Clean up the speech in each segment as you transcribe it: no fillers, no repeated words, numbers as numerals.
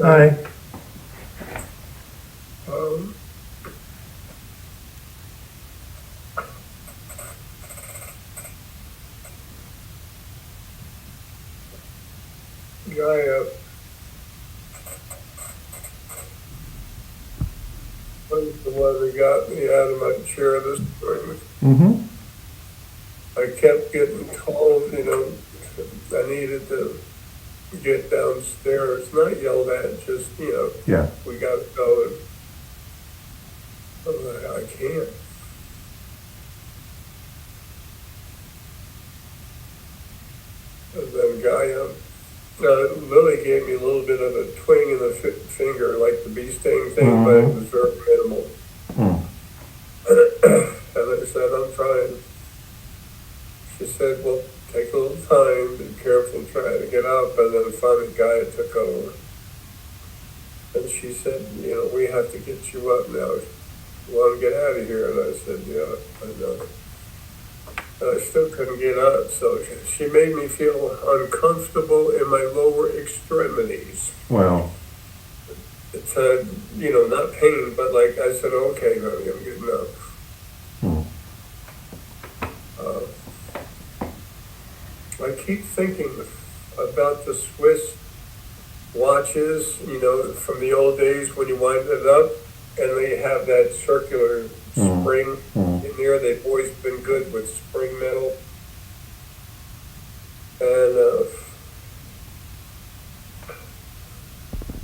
Hi. Um, Gaia, was the one that got me out of my chair this morning. Mm-hmm. I kept getting told, I needed to get downstairs, not yelled at, just, Yeah. we gotta go. And I'm like, I can't. And then Gaia, Lilly gave me a little bit of a twing in the finger, like the bee sting thing, but it was very minimal. Mm. And I said, I'm trying. She said, well, take a little time, be careful, try to get up. And then finally Gaia took over. And she said, we have to get you up now. You want to get out of here? And I said, yeah, I know. And I still couldn't get up. So she made me feel uncomfortable in my lower extremities. Well. It's, not pain, but like I said, okay, honey, I'm getting up. I keep thinking about the Swiss watches, from the old days when you wind it up and they have that circular spring in there. They've always been good with spring metal. And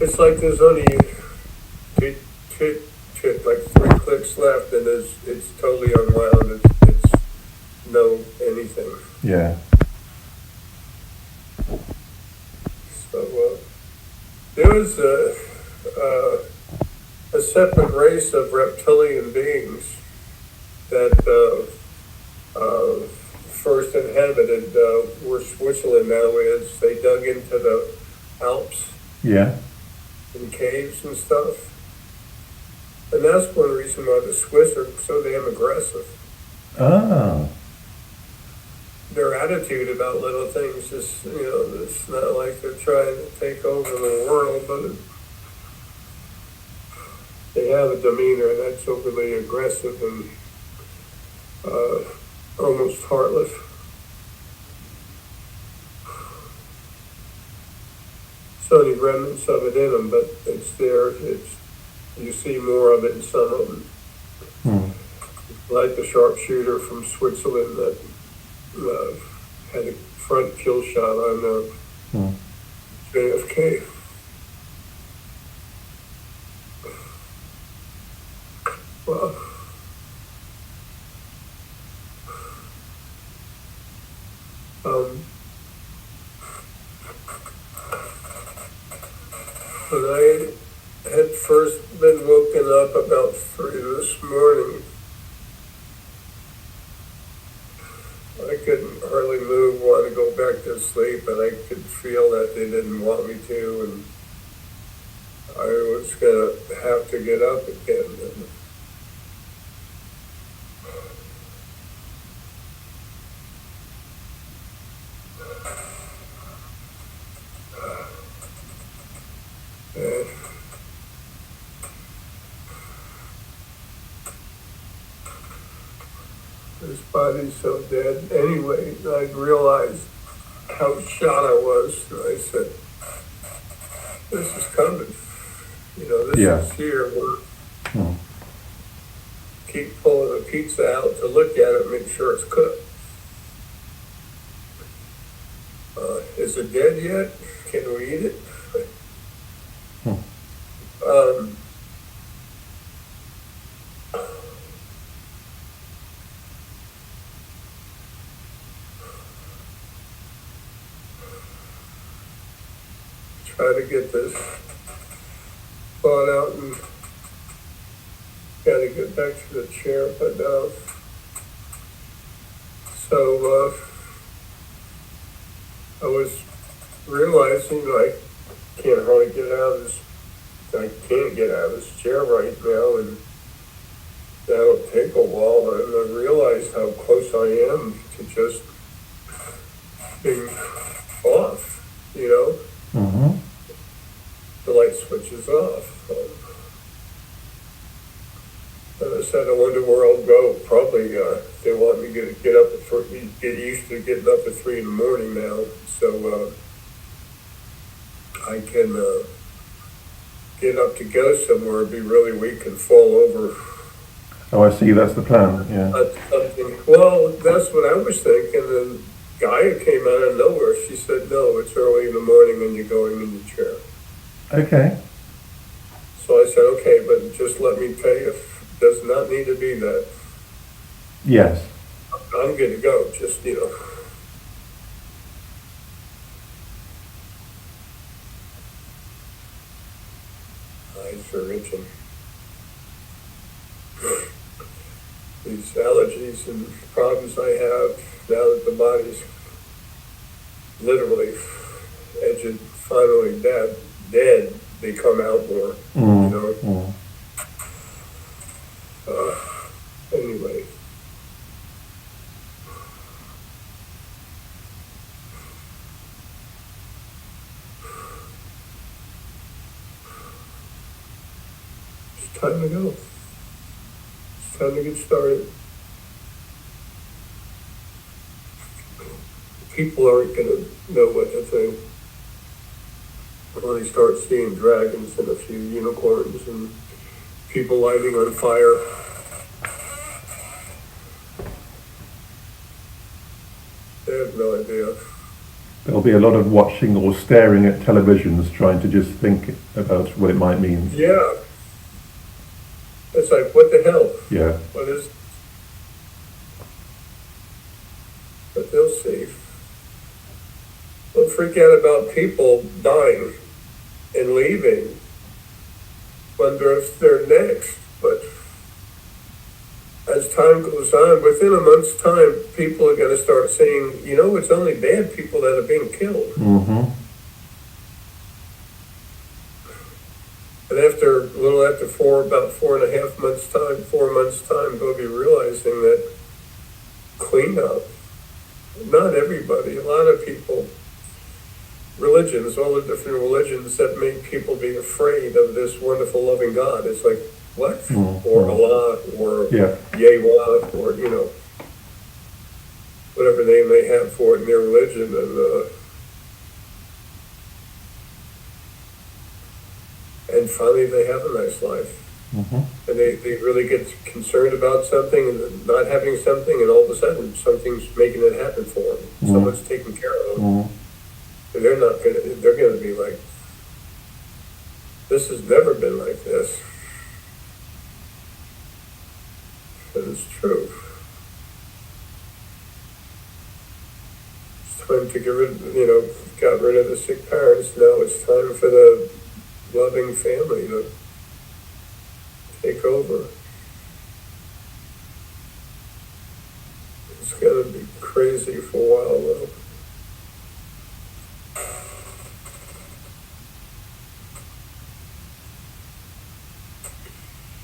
it's like there's only like 3 clicks left and it's totally unwound. It's no anything. Yeah. So there was a separate race of reptilian beings that first inhabited where Switzerland now is. They dug into the Alps. Yeah. In caves and stuff. And that's one reason why the Swiss are so damn aggressive. Oh. Their attitude about little things is, it's not like they're trying to take over the world, but they have a demeanor that's overly aggressive and almost heartless. So any remnants of it in them, but it's there. You see more of it in some of them. Like the sharpshooter from Switzerland that had a front kill shot on JFK. Well, when I had first been woken up about 3 this morning, I couldn't hardly move, want to go back to sleep, and I could feel that they didn't want me to, and I was going to have to get up again. And this body's so dead. Anyway, I realized how shot I was. And I said, this is coming. This is here. We'll keep pulling the pizza out to look at it, make sure it's cooked. Is it dead yet? Can we eat it? Try to get this thought out and got to get back to the chair, but so I was realizing I can't hardly get out of this. I can't get out of this chair right now, and that'll take a while. And I realized how close I am to just being off. The light switch is off. And I said, I wonder where I'll go. Probably they want me to get up at 4, get used to getting up at 3 in the morning now, so I can get up to go somewhere, be really weak and fall over. Oh, I see. That's the plan. Yeah. Something. Well, that's what I was thinking. And Gaia came out of nowhere. She said, no, it's early in the morning and you're going in your chair. Okay. So I said, okay, but just let me tell you, it does not need to be that. Yes. I'm good to go, just, eyes are itching. These allergies and problems I have now that the body's literally edged, finally dead, they come out more, Anyway. It's time to go. It's time to get started. People aren't going to know what to think when they start seeing dragons and a few unicorns and people lighting on fire. They have no idea. There'll be a lot of watching or staring at televisions, trying to just think about what it might mean. Yeah. It's like, what the hell? Yeah. What is... But they'll see. Don't freak out about people dying and leaving. Wonder if they're next. But as time goes on, within a month's time, people are going to start saying, it's only bad people that are being killed. Mm-hmm. And a little after about 4.5 months' time, 4 months' time, they'll be realizing that cleanup, not everybody, a lot of people, religions, all the different religions that make people be afraid of this wonderful, loving God. It's like, what? Mm-hmm. Or Allah, or Yall, or, whatever name they have for it in their religion. And finally they have a nice life. Mm-hmm. And they really get concerned about something and not having something, and all of a sudden something's making it happen for them. Mm-hmm. Someone's taking care of them. Mm-hmm. And they're going to be like, this has never been like this. And it's true. It's time to got rid of the sick parents. Now it's time for the loving family to take over. It's going to be crazy for a while, though.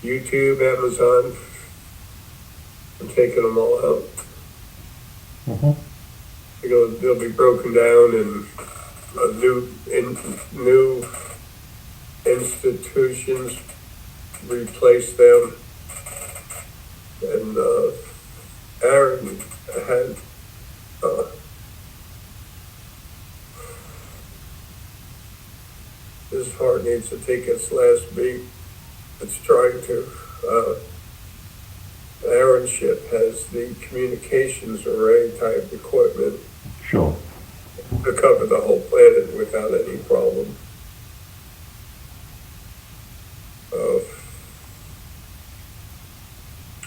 YouTube, Amazon, I'm taking them all out. Mm-hmm. They'll be broken down and new institutions replace them. And Aaron had his heart needs to take its last beat. It's trying to. Aaron's ship has the communications array type equipment. Sure. To cover the whole planet without any problem.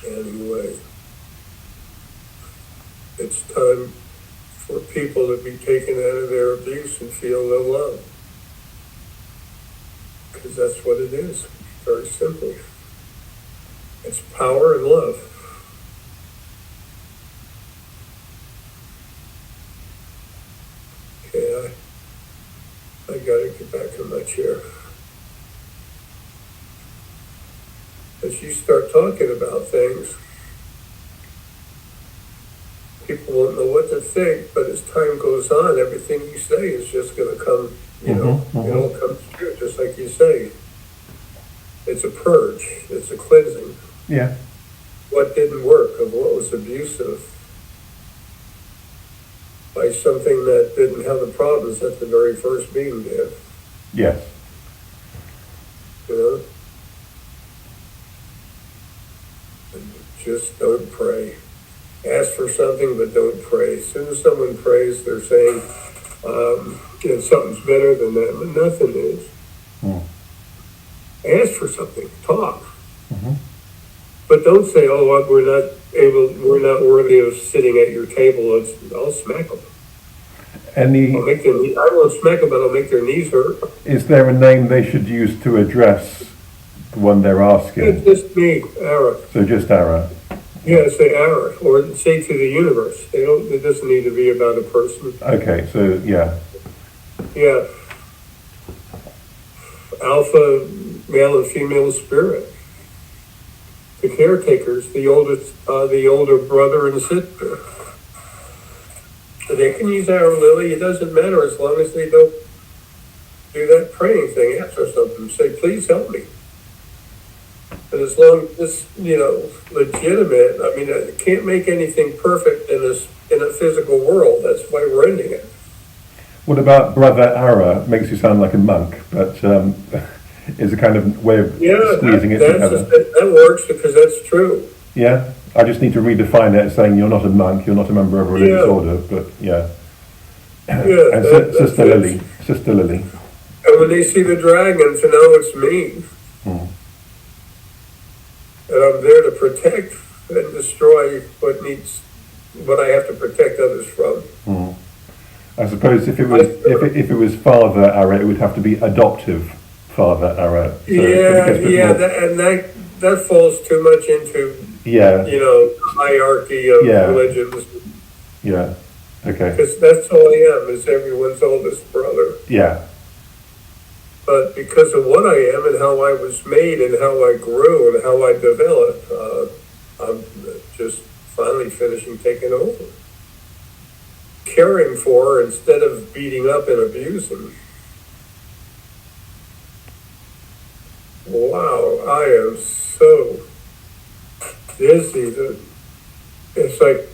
Anyway, it's time for people to be taken out of their abuse and feel no love. Because that's what it is. Very simply. It's power and love. Okay, I gotta get back in my chair. As you start talking about things, people won't know what to think, but as time goes on, everything you say is just gonna come It all comes through, just like you say. It's a purge. It's a cleansing. Yeah. What didn't work, of what was abusive, by something that didn't have the problems that the very first being did. Yes. You know? And just don't pray. Ask for something, but don't pray. As soon as someone prays, they're saying, something's better than that, but nothing is. Mm. Ask for something. Talk. But don't say, "Oh, we're not worthy of sitting at your table." I'll smack them. I won't smack them, but I'll make their knees hurt. Is there a name they should use to address the one they're asking? It's just me, Ara. So just Ara. Yeah, say Ara, or say to the universe. It doesn't need to be about a person. Okay, so yeah. Yeah. Alpha, male and female spirit. The caretakers, the older brother and sister. They can use our Lily. It doesn't matter as long as they don't do that praying thing after something. Say, "Please help me." And as long as it's legitimate, I mean, I can't make anything perfect in a physical world. That's why we're ending it. What about Brother Ara? Makes you sound like a monk, but is a kind of way of squeezing it together. That works because that's true. Yeah, I just need to redefine it, saying you're not a monk, you're not a member of a religious order, but yeah. And Sister Lilly. And when they see the dragon, to know it's me. And I'm there to protect and destroy what I have to protect others from. I suppose if it was Father Ara, it would have to be adoptive Father Ara. So that falls too much into hierarchy of religions. Yeah. Okay. Because that's all I am, is everyone's oldest brother. Yeah. But because of what I am and how I was made and how I grew and how I developed, I'm just finally finishing taking over. Caring for instead of beating up and abusing. Wow, I am so dizzy that it's like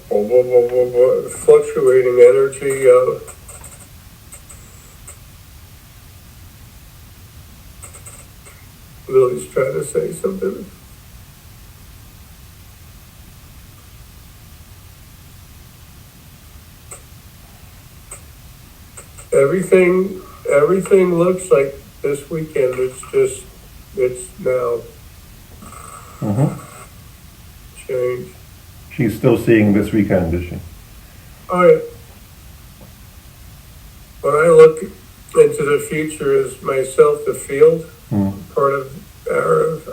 fluctuating energy. Lily's trying to say something. Everything looks like this weekend. It's now changed. She's still seeing this weekend, is she? When I look into the future as myself, the field, part of Arab,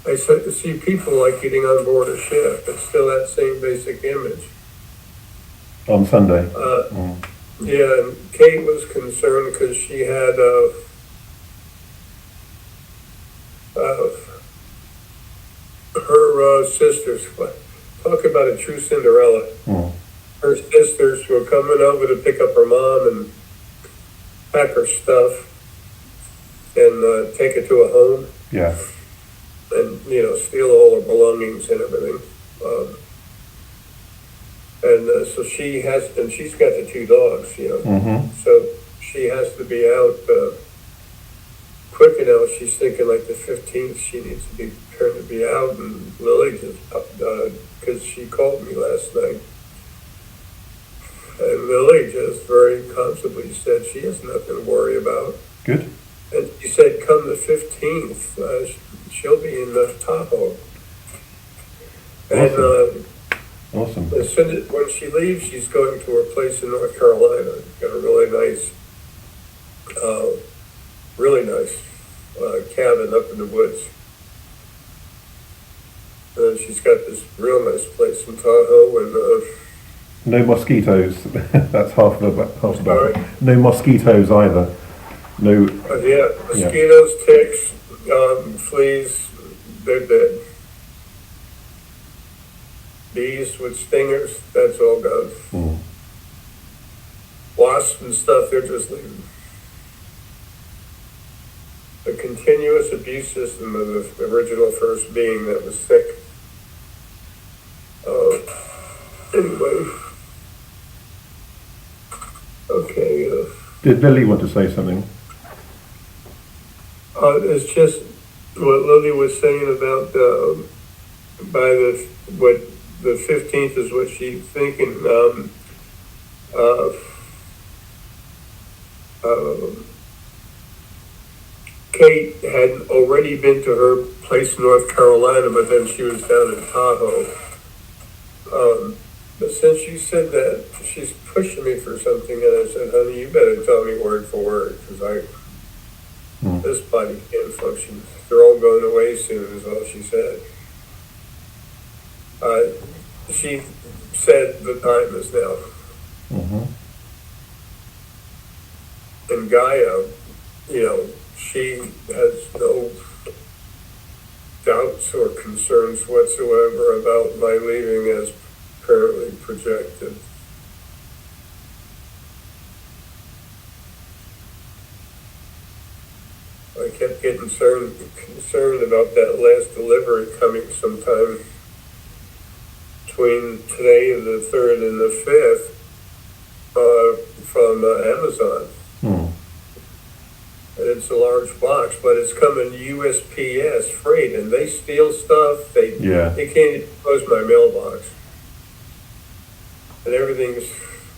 I see people like getting on board a ship. It's still that same basic image. On Sunday. Yeah, and Kate was concerned because she had her sisters. Talk about a true Cinderella. Her sisters were coming over to pick up her mom and pack her stuff and take her to a home. Yeah. And, steal all her belongings and everything. So she's got the two dogs, So she has to be out quick enough. She's thinking like the 15th, she needs to be prepared to be out. And Lily just, because she called me last night. And Lily just very comfortably said she has nothing to worry about. Good. And she said, come the 15th, she'll be in the Tahoe. And awesome. As soon as when she leaves, she's going to her place in North Carolina. Got a really nice cabin up in the woods. And she's got this real nice place in Tahoe, and no mosquitoes. That's half the battle. Sorry? No mosquitoes either. No. Mosquitoes, ticks, fleas, they're dead. Bees with stingers, that's all gone. Wasps and stuff, they're just leaving. continuous abuse system of the original first being that was sick. Anyway. Okay. Did Lilly want to say something? It's just what Lily was saying about by what the 15th is what she's thinking. Kate had already been to her place in North Carolina, but then she was down in Tahoe. But since you said that, she's pushing me for something, and I said, honey, you better tell me word for word, because this body can't function. They're all going away soon, is all she said. She said the time is now. And Gaia, she has no doubts or concerns whatsoever about my leaving as currently projected. I kept getting concerned about that last delivery coming sometime between today, the 3rd and the 5th, from Amazon. And it's a large box, but it's coming USPS freight, and they steal stuff. They can't even close my mailbox. And everything's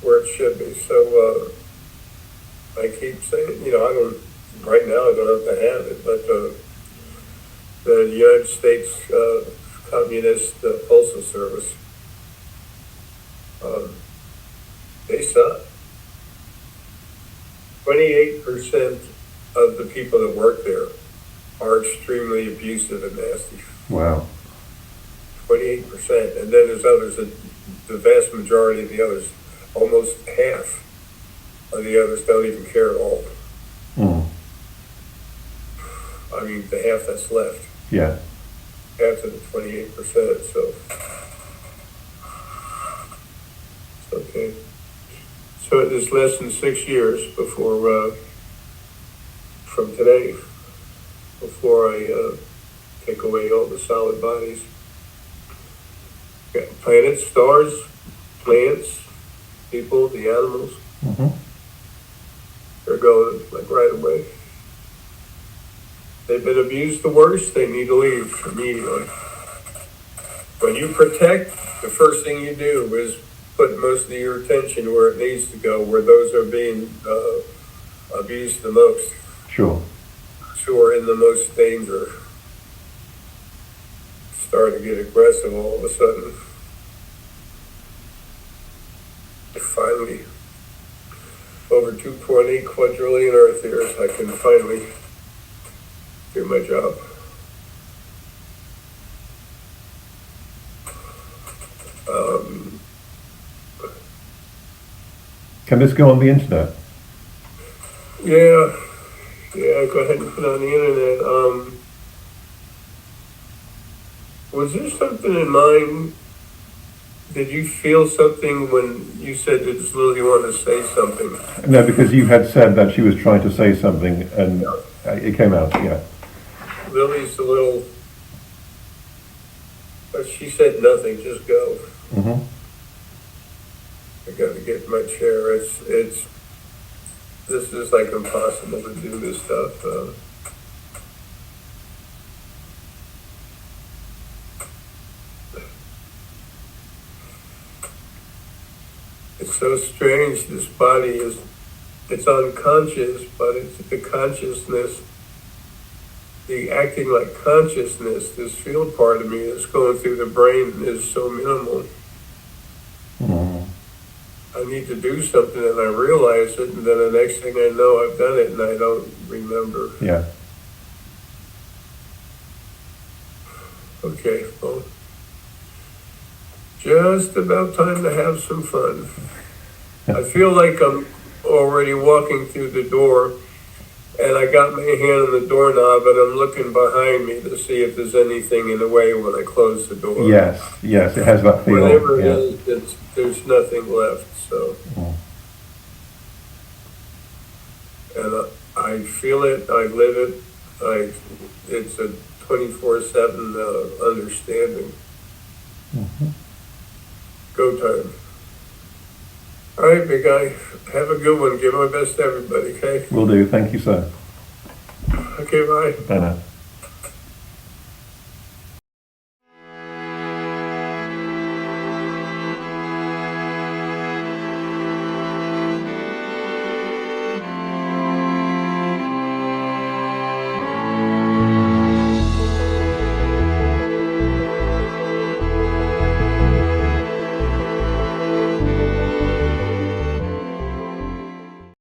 where it should be. So I keep saying, right now I don't have to have it, but the United States Communist Postal Service, they suck. 28% of the people that work there are extremely abusive and nasty. Wow. 28%. And then there's others, the vast majority of the others, almost half of the others don't even care at all. I mean, the half that's left. Yeah. Half of the 28%, so. It's okay. So it is less than 6 years before, from today, before I take away all the solid bodies. Got planets, stars, plants, people, the animals. They're going like right away. They've been abused the worst, they need to leave immediately. When you protect, the first thing you do is put most of your attention where it needs to go, where those are being abused the most. Sure. Who are in the most danger. Starting to get aggressive all of a sudden. Finally, over 2.8 quadrillion Earth years, I can finally do my job. Can this go on the internet? Yeah, go ahead and put it on the internet. Was there something in mind? Did you feel something when you said that Lily wanted to say something? No, because you had said that she was trying to say something, and it came out, yeah. Lily's a little, but she said nothing, just go. I got to get my chair. This is like impossible to do this stuff. It's so strange. This body it's unconscious, but it's the consciousness, the acting like consciousness, this field part of me that's going through the brain is so minimal. I need to do something, and I realize it, and then the next thing I know, I've done it, and I don't remember. Yeah. Okay, well, just about time to have some fun. I feel like I'm already walking through the door, and I got my hand on the doorknob, and I'm looking behind me to see if there's anything in the way when I close the door. Yes, it has that feel. Whatever it is, there's nothing left, so. And I feel it, I live it, it's a 24/7 understanding. Mm-hmm. Go time. All right, big guy. Have a good one. Give my best to everybody, okay? Will do. Thank you, sir. Okay, bye. Bye now.